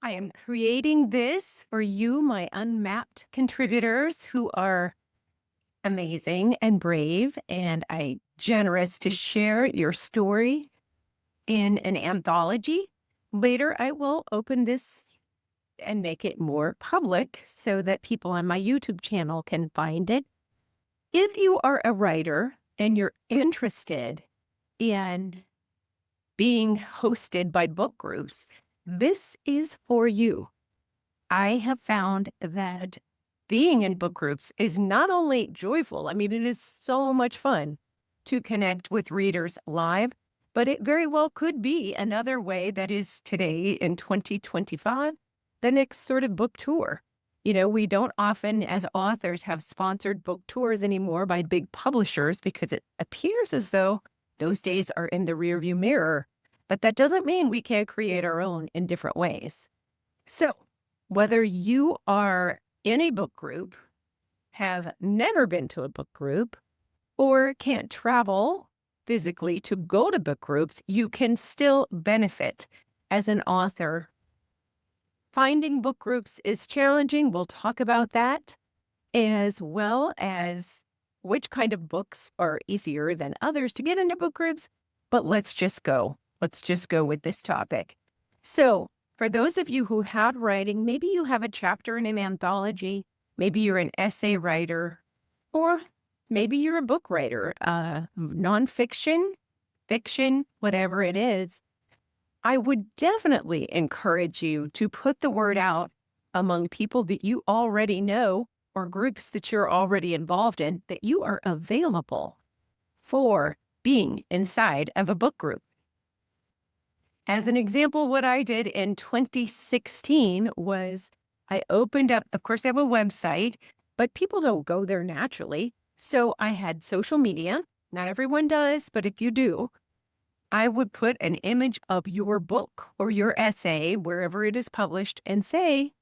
I am creating this for you, my unmapped contributors who are amazing and brave, and I generous to share your story in an anthology. Later, I will open this and make it more public so that people on my YouTube channel can find it. If you are a writer and you're interested in being hosted by book groups, this is for you. I have found that being in book groups is not only joyful, I mean, it is so much fun to connect with readers live, but it very well could be another way that is today in 2025, the next sort of book tour. We don't often, as authors, have sponsored book tours anymore by big publishers because it appears as though those days are in the rearview mirror. But that doesn't mean we can't create our own in different ways. So, whether you are in a book group, have never been to a book group, or can't travel physically to go to book groups, you can still benefit as an author. Finding book groups is challenging. We'll talk about that, as well as which kind of books are easier than others to get into book groups. But let's just go. Let's just go with this topic. So, for those of you who have writing, maybe you have a chapter in an anthology, maybe you're an essay writer, or maybe you're a book writer, nonfiction, fiction, whatever it is. I would definitely encourage you to put the word out among people that you already know or groups that you're already involved in that you are available for being inside of a book group. As an example, what I did in 2016 was I opened up, of course, I have a website, but people don't go there naturally. So I had social media. Not everyone does, but if you do, I would put an image of your book or your essay, wherever it is published, and say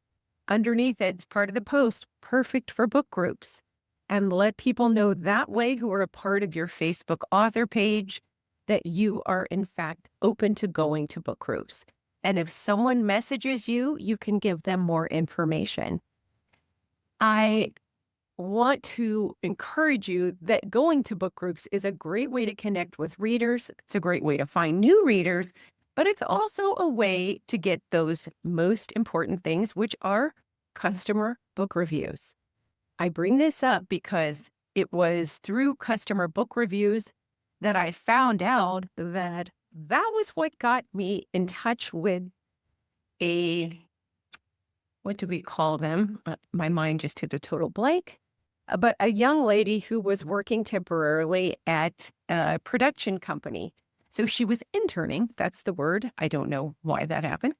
underneath it, it's part of the post, perfect for book groups. And let people know that way who are a part of your Facebook author page that you are, in fact, open to going to book groups. And if someone messages you, you can give them more information. I want to encourage you that going to book groups is a great way to connect with readers. It's a great way to find new readers, but it's also a way to get those most important things, which are customer book reviews. I bring this up because it was through customer book reviews that I found out that that was what got me in touch with what do we call them? My mind just hit a total blank. But a young lady who was working temporarily at a production company. So she was interning. That's the word. I don't know why that happened.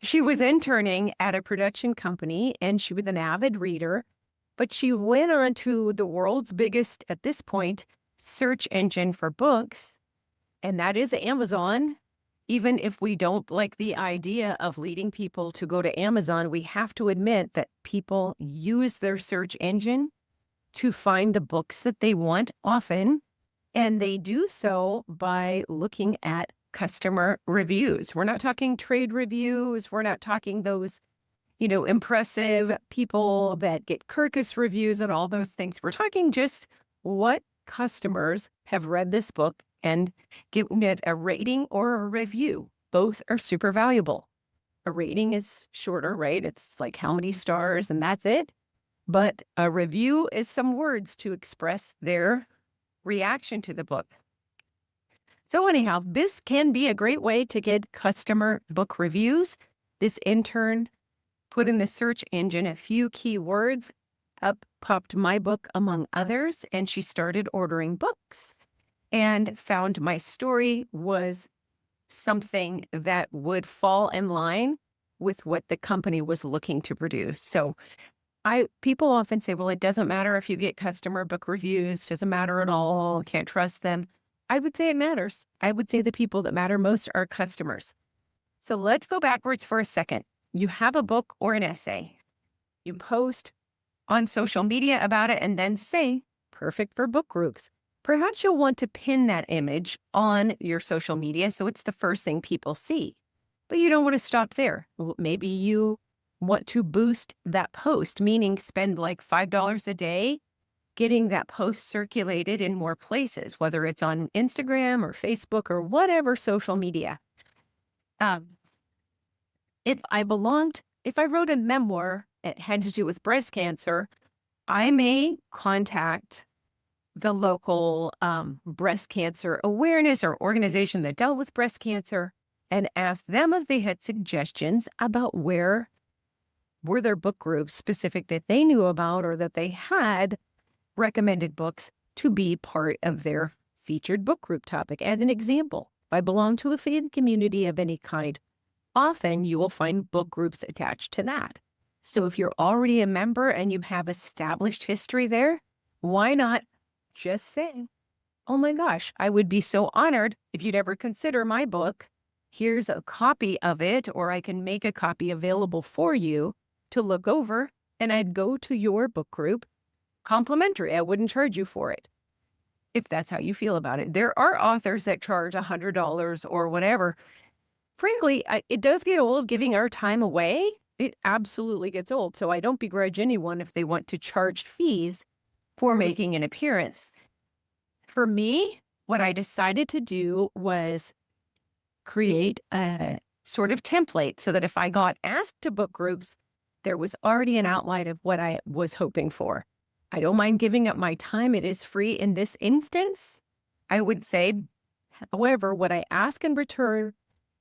She was interning at a production company and she was an avid reader, but she went on to the world's biggest, at this point, search engine for books, and that is Amazon. Even if we don't like the idea of leading people to go to Amazon, we have to admit that people use their search engine to find the books that they want often, and they do so by looking at customer reviews. We're not talking trade reviews. We're not talking those, impressive people that get Kirkus reviews and all those things. We're talking just what customers have read this book and given it a rating or a review. Both are super valuable. A rating is shorter, right? It's like how many stars and that's it. But a review is some words to express their reaction to the book. So anyhow, this can be a great way to get customer book reviews. This intern put in the search engine a few keywords. Up popped my book among others, and she started ordering books and found my story was something that would fall in line with what the company was looking to produce. So people often say, well, it doesn't matter if you get customer book reviews, doesn't matter at all, can't trust them. I would say it matters. I would say the people that matter most are customers. So let's go backwards for a second. You have a book or an essay. You post on social media about it and then say, perfect for book groups. Perhaps you'll want to pin that image on your social media so it's the first thing people see. But you don't want to stop there. Maybe you want to boost that post, meaning spend like $5 a day getting that post circulated in more places, whether it's on Instagram or Facebook or whatever social media. Um, if I wrote a memoir that had to do with breast cancer, I may contact the local breast cancer awareness or organization that dealt with breast cancer and ask them if they had suggestions about where were there book groups specific that they knew about or that they had recommended books to be part of their featured book group topic. As an example, if I belong to a fan community of any kind, often you will find book groups attached to that. So if you're already a member and you have established history there, why not just say, oh my gosh, I would be so honored if you'd ever consider my book. Here's a copy of it, or I can make a copy available for you to look over, and I'd go to your book group complimentary. I wouldn't charge you for it if that's how you feel about it. There are authors that charge $100 or whatever. Frankly, it does get old giving our time away. It absolutely gets old. So I don't begrudge anyone if they want to charge fees for making an appearance. For me, what I decided to do was create a sort of template so that if I got asked to book groups, there was already an outline of what I was hoping for. I don't mind giving up my time. It is free in this instance, I would say. However, what I ask in return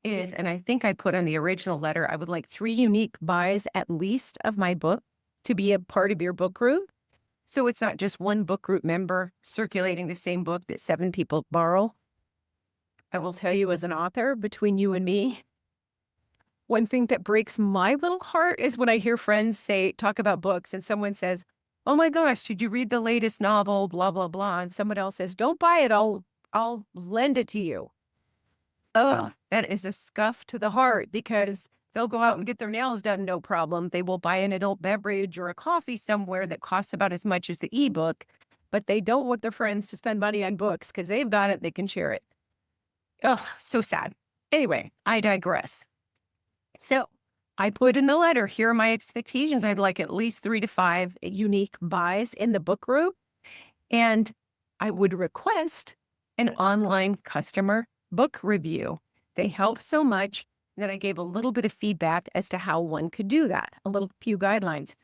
is, and I think I put on the original letter, I would like 3 unique buys at least of my book to be a part of your book group. So it's not just one book group member circulating the same book that 7 people borrow. I will tell you, as an author, between you and me, one thing that breaks my little heart is when I hear friends talk about books and someone says, oh my gosh, did you read the latest novel, blah, blah, blah. And someone else says, don't buy it. I'll lend it to you. Oh, that is a scuff to the heart, because they'll go out and get their nails done, no problem. They will buy an adult beverage or a coffee somewhere that costs about as much as the ebook, but they don't want their friends to spend money on books because they've got it, they can share it. Oh, so sad. Anyway, I digress. So I put in the letter, here are my expectations. I'd like at least 3 to 5 unique buys in the book group. And I would request an online customer book review. They help so much that I gave a little bit of feedback as to how one could do that, a few guidelines.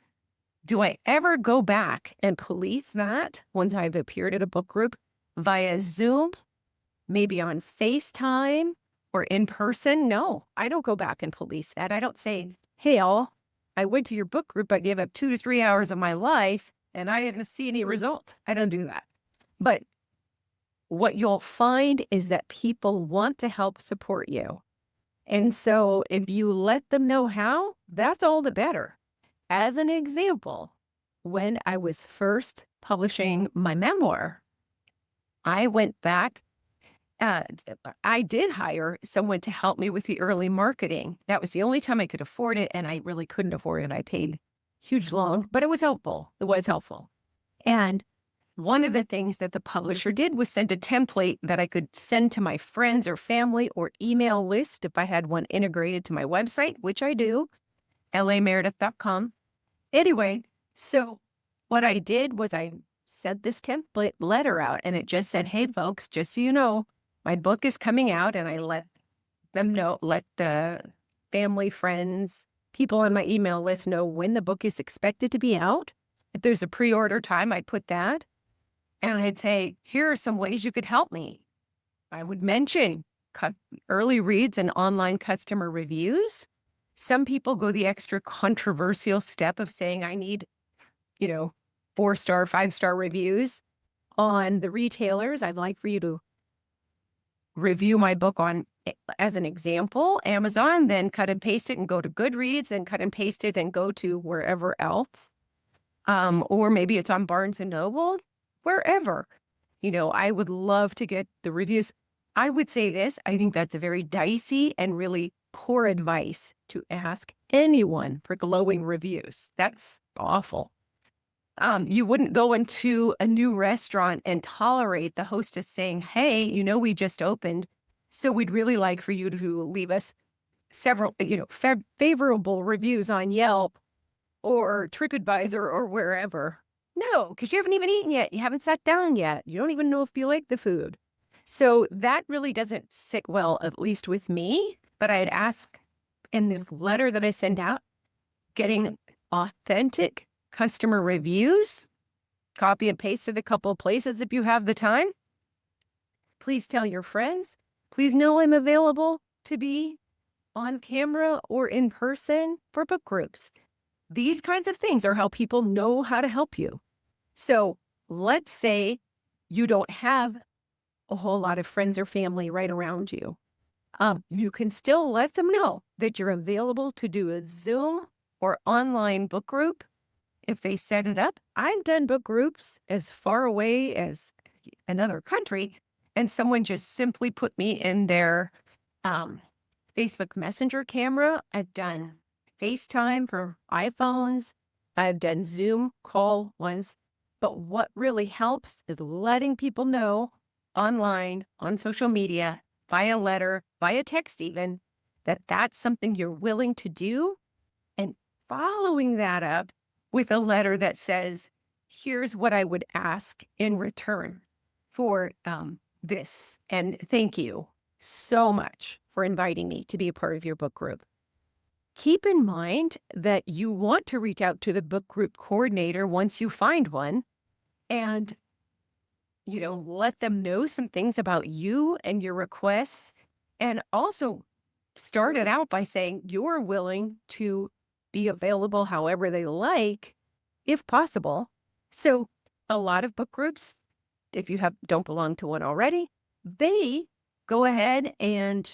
Do I ever go back and police that once I've appeared at a book group via Zoom, maybe on FaceTime or in person? No, I don't go back and police that. I don't say, hey, I went to your book group. I gave up 2 to 3 hours of my life and I didn't see any result. I don't do that. But what you'll find is that people want to help support you. And so if you let them know how, that's all the better. As an example, when I was first publishing my memoir, I went back. I did hire someone to help me with the early marketing. That was the only time I could afford it, and I really couldn't afford it. I paid huge loan, but it was helpful. It was helpful. And one of the things that the publisher did was send a template that I could send to my friends or family or email list if I had one integrated to my website, which I do, lameredith.com. Anyway, so what I did was I sent this template letter out, and it just said, hey, folks, just so you know, my book is coming out, and I let them know, let the family, friends, people on my email list know when the book is expected to be out. If there's a pre-order time, I'd put that. And I'd say, here are some ways you could help me. I would mention early reads and online customer reviews. Some people go the extra controversial step of saying, I need, 4-star, 5-star reviews on the retailers. I'd like for you to review my book on, as an example, Amazon, then cut and paste it and go to Goodreads, then cut and paste it and go to wherever else. Or maybe it's on Barnes and Noble. Wherever, I would love to get the reviews. I would say this, I think that's a very dicey and really poor advice to ask anyone for glowing reviews. That's awful. You wouldn't go into a new restaurant and tolerate the hostess saying, hey, we just opened, so we'd really like for you to leave us several, favorable reviews on Yelp or TripAdvisor or wherever. No, because you haven't even eaten yet. You haven't sat down yet. You don't even know if you like the food. So that really doesn't sit well, at least with me. But I'd ask in this letter that I send out, getting authentic customer reviews, copy and paste it a couple of places if you have the time. Please tell your friends. Please know I'm available to be on camera or in person for book groups. These kinds of things are how people know how to help you. So let's say you don't have a whole lot of friends or family right around you. You can still let them know that you're available to do a Zoom or online book group if they set it up. I've done book groups as far away as another country, and someone just simply put me in their Facebook Messenger camera. I've done FaceTime for iPhones. I've done Zoom call ones. But what really helps is letting people know online, on social media, via letter, via text even, that that's something you're willing to do, and following that up with a letter that says, here's what I would ask in return for this. And thank you so much for inviting me to be a part of your book group. Keep in mind that you want to reach out to the book group coordinator once you find one and, let them know some things about you and your requests. And also start it out by saying you're willing to be available however they like, if possible. So a lot of book groups, if you don't belong to one already, they go ahead and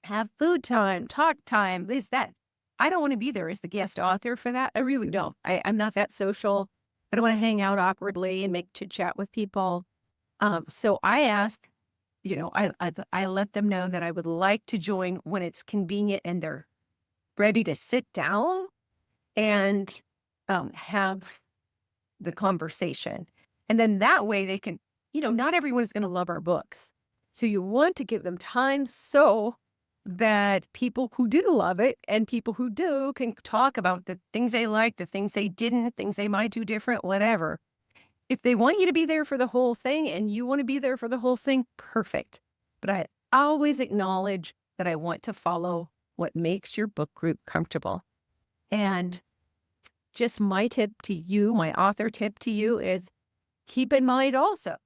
have food time, talk time, this, that. I don't want to be there as the guest author for that. I really don't. I'm not that social. I don't want to hang out awkwardly and make chit chat with people. So I ask, I let them know that I would like to join when it's convenient and they're ready to sit down and have the conversation. And then that way they can, not everyone is going to love our books. So you want to give them time so that people who do love it and people who do can talk about the things they like, the things they didn't, things they might do different, whatever. If they want you to be there for the whole thing and you want to be there for the whole thing, perfect. But I always acknowledge that I want to follow what makes your book group comfortable. And just my tip to you, my author tip to you is keep in mind also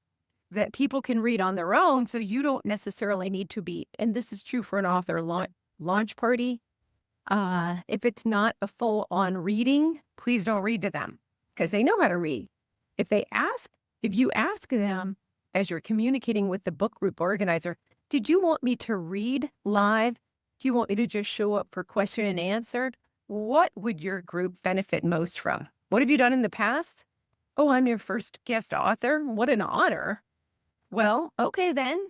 that people can read on their own, so you don't necessarily need to be, and this is true for an author launch party. If it's not a full-on reading, please don't read to them because they know how to read. If you ask them as you're communicating with the book group organizer, did you want me to read live? Do you want me to just show up for question and answer? What would your group benefit most from? What have you done in the past? Oh, I'm your first guest author. What an honor. Well, okay then.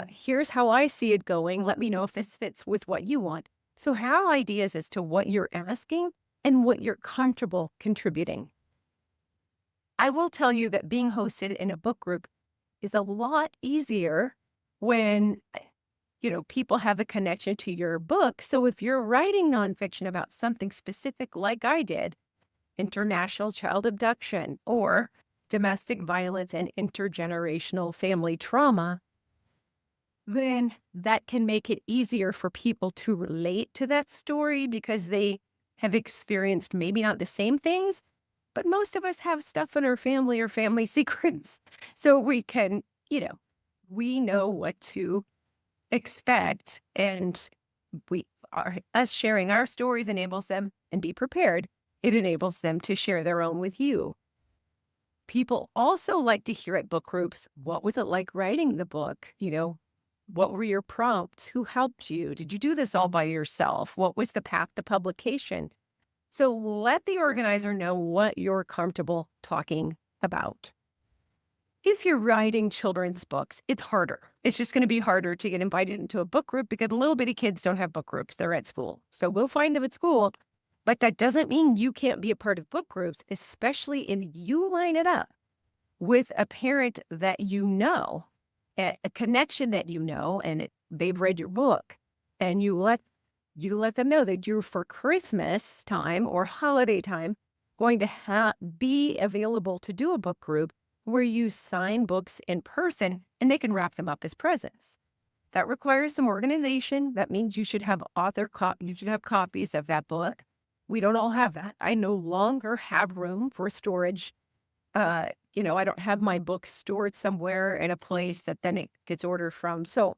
Here's how I see it going. Let me know if this fits with what you want. So have ideas as to what you're asking and what you're comfortable contributing. I will tell you that being hosted in a book group is a lot easier when, people have a connection to your book. So if you're writing nonfiction about something specific like I did, international child abduction or domestic violence and intergenerational family trauma, then that can make it easier for people to relate to that story because they have experienced maybe not the same things, but most of us have stuff in our family or family secrets. So we can, we know what to expect, and us sharing our stories enables them, and be prepared, it enables them to share their own with you. People also like to hear at book groups, what was it like writing the book? What were your prompts? Who helped you? Did you do this all by yourself? What was the path to publication? So let the organizer know what you're comfortable talking about. If you're writing children's books, it's harder. It's just going to be harder to get invited into a book group because little bitty kids don't have book groups. They're at school. So we'll find them at school. But that doesn't mean you can't be a part of book groups, especially if you line it up with a parent that you know, a connection that you know, and they've read your book, and you let you let them know that you're for Christmas time or holiday time going to be available to do a book group where you sign books in person and they can wrap them up as presents. That requires some organization. That means you should have you should have copies of that book. We don't all have that. I no longer have room for storage. I don't have my books stored somewhere in a place that then it gets ordered from. So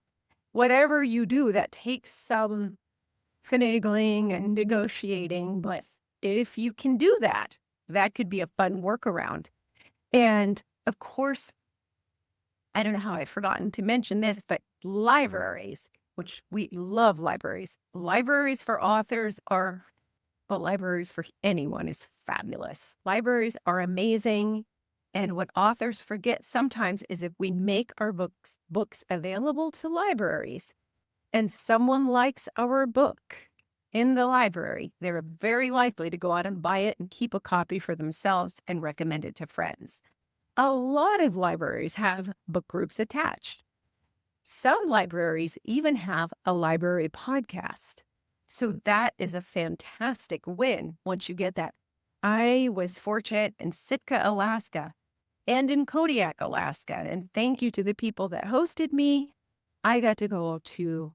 whatever you do, that takes some finagling and negotiating. But if you can do that, that could be a fun workaround. And of course, I don't know how I've forgotten to mention this, but libraries, which we love libraries. Libraries for authors but libraries for anyone is fabulous. Libraries are amazing. And what authors forget sometimes is if we make our books available to libraries and someone likes our book in the library, they're very likely to go out and buy it and keep a copy for themselves and recommend it to friends. A lot of libraries have book groups attached. Some libraries even have a library podcast. So that is a fantastic win once you get that. I was fortunate in Sitka, Alaska, and in Kodiak, Alaska. And thank you to the people that hosted me. I got to go to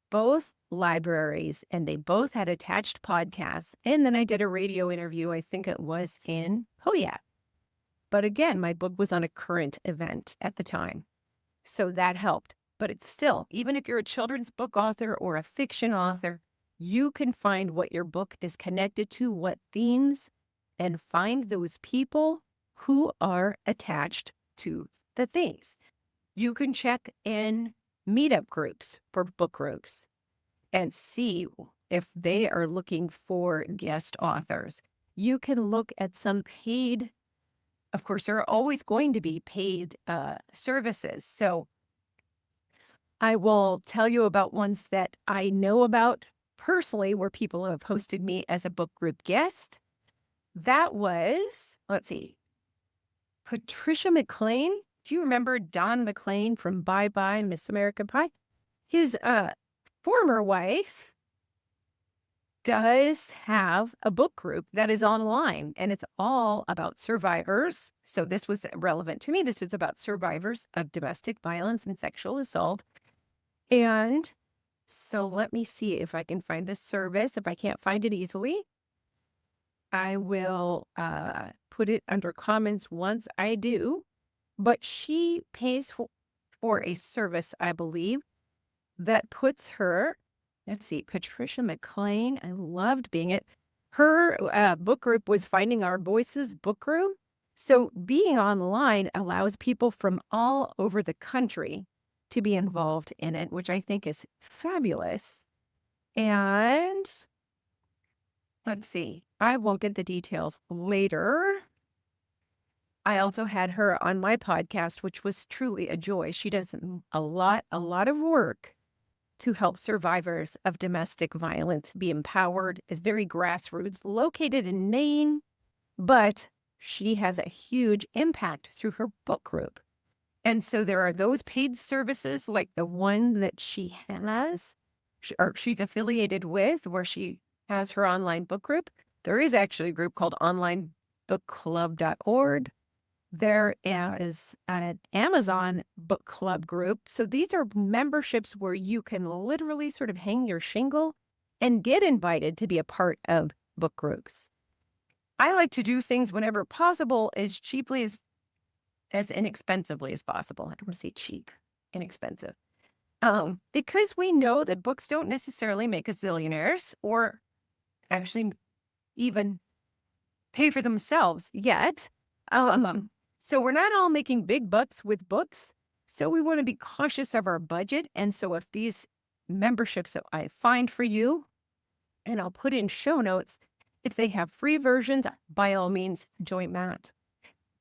both libraries and they both had attached podcasts. And then I did a radio interview, I think it was in Kodiak. But again, my book was on a current event at the time. So that helped. But it's still, even if you're a children's book author or a fiction author, you can find what your book is connected to, what themes, and find those people who are attached to the things. You can check in meetup groups for book groups and see if they are looking for guest authors. You can look at some paid, of course, there are always going to be paid services. So I will tell you about ones that I know about personally where people have hosted me as a book group guest. That was, let's see, Patricia McLean. Do you remember Don McLean from Bye Bye Miss American Pie? His former wife does have a book group that is online, and it's all about survivors. So this was relevant to me. This is about survivors of domestic violence and sexual assault. And so let me see if I can find this service. If I can't find it easily, I will put it under comments once I do. But she pays for a service, I believe, that puts her, let's see, Patricia McLean. I loved being it. Her book group was Finding Our Voices book group. So being online allows people from all over the country to be involved in it, which I think is fabulous. And let's see, I will get the details later. I also had her on my podcast, which was truly a joy. She does a lot of work to help survivors of domestic violence be empowered. Is very grassroots, located in Maine, but she has a huge impact through her book group. And so there are those paid services like the one that she has, or she's affiliated with, where she has her online book group. There is actually a group called onlinebookclub.org. There is an Amazon book club group. So these are memberships where you can literally sort of hang your shingle and get invited to be a part of book groups. I like to do things whenever possible as cheaply as inexpensively as possible. I don't want to say cheap, inexpensive. Because we know that books don't necessarily make us zillionaires or actually even pay for themselves yet. So we're not all making big bucks with books. So we want to be cautious of our budget. And so if these memberships that I find for you, and I'll put in show notes, if they have free versions, by all means, join that.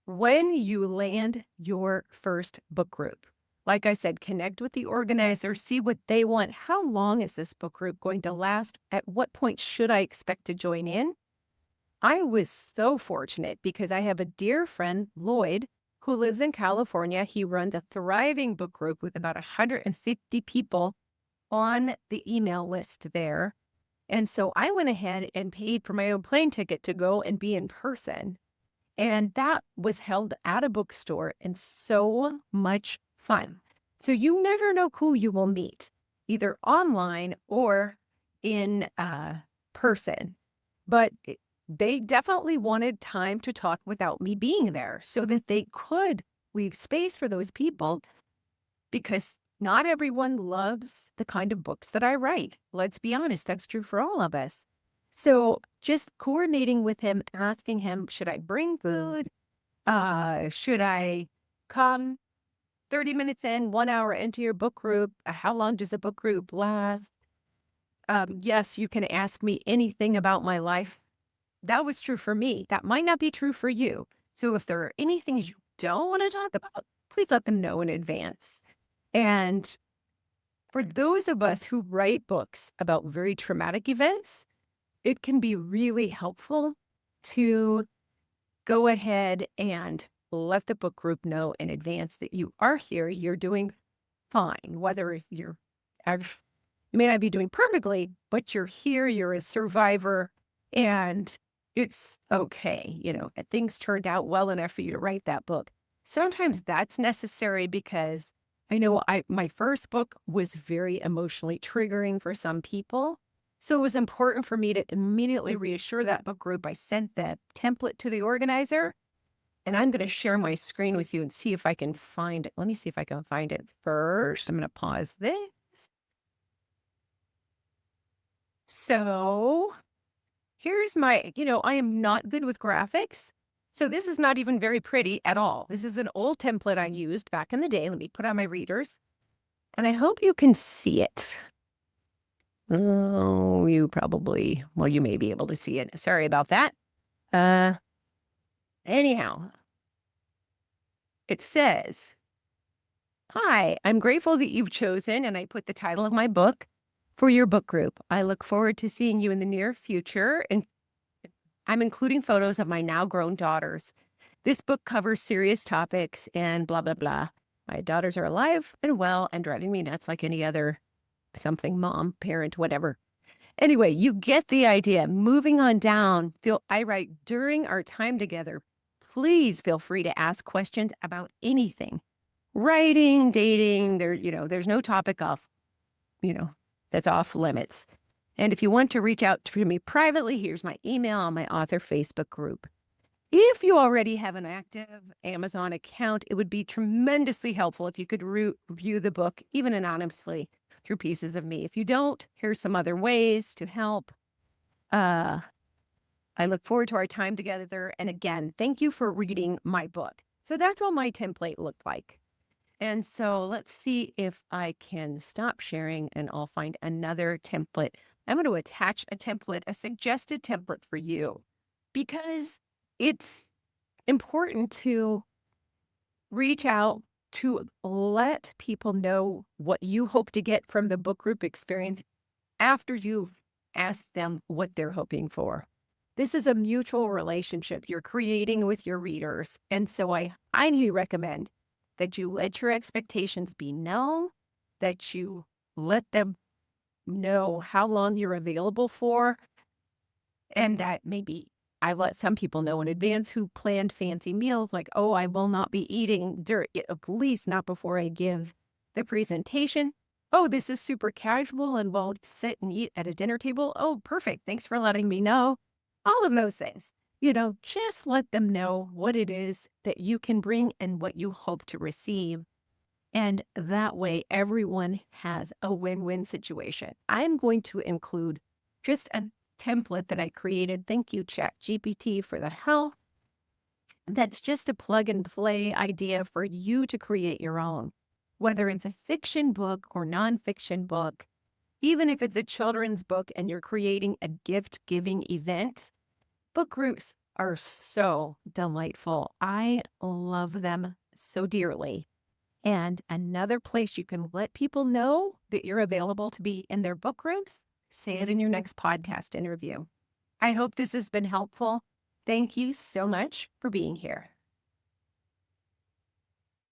When you land your first book group, like I said, connect with the organizer, see what they want. How long is this book group going to last? At what point should I expect to join in? I was so fortunate because I have a dear friend, Lloyd, who lives in California. He runs a thriving book group with about 150 people on the email list there. And so I went ahead and paid for my own plane ticket to go and be in person. And that was held at a bookstore and so much fun. So you never know who you will meet, either online or in person. But they definitely wanted time to talk without me being there so that they could leave space for those people, because not everyone loves the kind of books that I write. Let's be honest, that's true for all of us. So just coordinating with him, asking him, should I bring food? Should I come 30 minutes in, 1 hour into your book group? How long does a book group last? Yes, you can ask me anything about my life. That was true for me. That might not be true for you. So if there are any things you don't want to talk about, please let them know in advance. And for those of us who write books about very traumatic events, it can be really helpful to go ahead and let the book group know in advance that you are here, you're doing fine, whether you may not be doing perfectly, but you're here, you're a survivor, and it's okay. Things turned out well enough for you to write that book. Sometimes that's necessary because I know my first book was very emotionally triggering for some people. So it was important for me to immediately reassure that book group. I sent the template to the organizer, and I'm going to share my screen with you and see if I can find it. Let me see if I can find it first. I'm going to pause this. So here's I am not good with graphics. So this is not even very pretty at all. This is an old template I used back in the day. Let me put on my readers. And I hope you can see it. Oh, you may be able to see it. Sorry about that. Anyhow, it says, "Hi, I'm grateful that you've chosen," and I put the title of my book, "for your book group. I look forward to seeing you in the near future." And I'm including photos of my now grown daughters. This book covers serious topics and blah, blah, blah. My daughters are alive and well and driving me nuts like any other something mom, parent, whatever. Anyway, you get the idea. Moving on down, I write, "During our time together, please feel free to ask questions about anything. Writing, dating, there's no topic off, that's off limits. And if you want to reach out to me privately, here's my email on my author Facebook group." If you already have an active Amazon account, it would be tremendously helpful if you could review the book, even anonymously, through Pieces of Me. If you don't, here's some other ways to help. I look forward to our time together. And again, thank you for reading my book. So that's what my template looked like. And so let's see if I can stop sharing and I'll find another template. I'm going to attach a suggested template for you, because it's important to reach out to let people know what you hope to get from the book group experience after you've asked them what they're hoping for. This is a mutual relationship you're creating with your readers. And so I highly recommend that you let your expectations be known, that you let them know how long you're available for, and that maybe I let some people know in advance who planned fancy meals, like, "Oh, I will not be eating at least not before I give the presentation. Oh, this is super casual and we'll sit and eat at a dinner table. Oh, perfect. Thanks for letting me know." All of those things. Just let them know what it is that you can bring and what you hope to receive. And that way, everyone has a win-win situation. I'm going to include just a template that I created. Thank you, ChatGPT, for the help. That's just a plug and play idea for you to create your own, whether it's a fiction book or nonfiction book. Even if it's a children's book and you're creating a gift-giving event, book groups are so delightful. I love them so dearly. And another place you can let people know that you're available to be in their book groups, say it in your next podcast interview. I hope this has been helpful. Thank you so much for being here.